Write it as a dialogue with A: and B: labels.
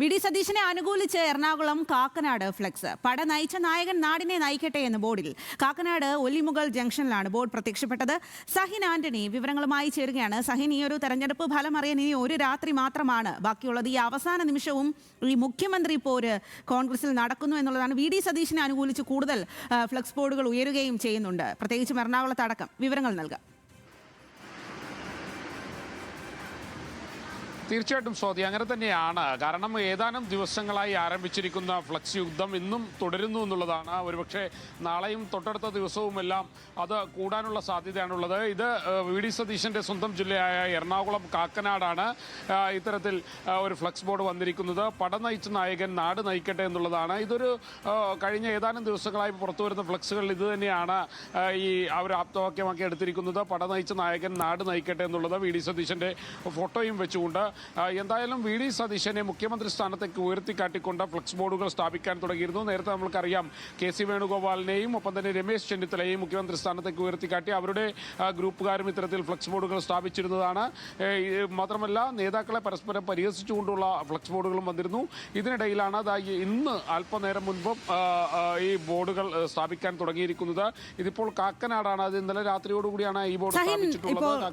A: VD. സതീശനെ അനുകൂലിച്ച് Ernakulam Kakkanad flex. പട നയിച്ച നായകൻ നാടിനെ നയിക്കട്ടെ എന്ന് ബോർഡിൽ. കാക്കനാട് ഒല്ലിമുകൾ ജംഗ്ഷനിലാണ് ബോർഡ് പ്രത്യക്ഷപ്പെട്ടത്. സഹിൻ ആന്റണി വിവരങ്ങളുമായി ചേരുകയാണ്. സഹിൻ, ഈ ഒരു തെരഞ്ഞെടുപ്പ് ഫലം അറിയാൻ ഇനി ഒരു രാത്രി മാത്രമാണ് ബാക്കിയുള്ളത്. ഈ അവസാന നിമിഷവും ഈ മുഖ്യമന്ത്രി പോര് കോൺഗ്രസിൽ നടക്കുന്നു എന്നുള്ളതാണ്. വി.ഡി. സതീശനെ അനുകൂലിച്ച് കൂടുതൽ ഫ്ലെക്സ് ബോർഡുകൾ ഉയരുകയും ചെയ്യുന്നുണ്ട്, പ്രത്യേകിച്ചും എറണാകുളത്തടക്കം. വിവരങ്ങൾ നൽകാം.
B: തീർച്ചയായിട്ടും സ്വാതി, അങ്ങനെ തന്നെയാണ്. കാരണം ഏതാനും ദിവസങ്ങളായി ആരംഭിച്ചിരിക്കുന്ന ഫ്ലക്സ് യുദ്ധം ഇന്നും തുടരുന്നു എന്നുള്ളതാണ്. ഒരുപക്ഷെ നാളെയും തൊട്ടടുത്ത ദിവസവുമെല്ലാം അത് കൂടാനുള്ള സാധ്യതയാണുള്ളത്. ഇത് വി.ഡി. സതീശൻ്റെ സ്വന്തം ജില്ലയായ എറണാകുളം കാക്കനാടാണ് ഇത്തരത്തിൽ ഒരു ഫ്ലക്സ് ബോർഡ് വന്നിരിക്കുന്നത്. പട നയിച്ച നായകൻ നാട് നയിക്കട്ടെ എന്നുള്ളതാണ്. ഇതൊരു കഴിഞ്ഞ ഏതാനും ദിവസങ്ങളായി പുറത്തു വരുന്ന ഫ്ലക്സുകളിൽ ഇത് തന്നെയാണ് ഈ അവർ ആപ്തവാക്യമാക്കി എടുത്തിരിക്കുന്നത്. പട നയിച്ച നായകൻ നാട് നയിക്കട്ടെ എന്നുള്ളത് വി.ഡി. സതീശൻ്റെ ഫോട്ടോയും വെച്ചുകൊണ്ട്. എന്തായാലും വി.ഡി. സതീശനെ മുഖ്യമന്ത്രി സ്ഥാനത്തേക്ക് ഉയർത്തിക്കാട്ടിക്കൊണ്ട് ഫ്ലക്സ് ബോർഡുകൾ സ്ഥാപിക്കാൻ തുടങ്ങിയിരുന്നു. നേരത്തെ നമ്മൾക്കറിയാം കെ.സി. വേണുഗോപാലിനെയും ഒപ്പം തന്നെ രമേശ് ചെന്നിത്തലയെയും മുഖ്യമന്ത്രി സ്ഥാനത്തേക്ക് ഉയർത്തിക്കാട്ടി അവരുടെ ഗ്രൂപ്പുകാരും ഇത്തരത്തിൽ ഫ്ലക്സ് ബോർഡുകൾ സ്ഥാപിച്ചിരുന്നതാണ്. മാത്രമല്ല നേതാക്കളെ പരസ്പരം പരിഹസിച്ചുകൊണ്ടുള്ള ഫ്ലക്സ് ബോർഡുകളും വന്നിരുന്നു. ഇതിനിടയിലാണ് ഇന്ന് അല്പനേരം മുൻപും ഈ ബോർഡുകൾ സ്ഥാപിക്കാൻ തുടങ്ങിയിരിക്കുന്നത്. ഇതിപ്പോൾ കാക്കനാടാണ്. അത് ഇന്നലെ രാത്രിയോടുകൂടിയാണ് ഈ ബോർഡ് സ്ഥാപിച്ചിട്ടുള്ളത്.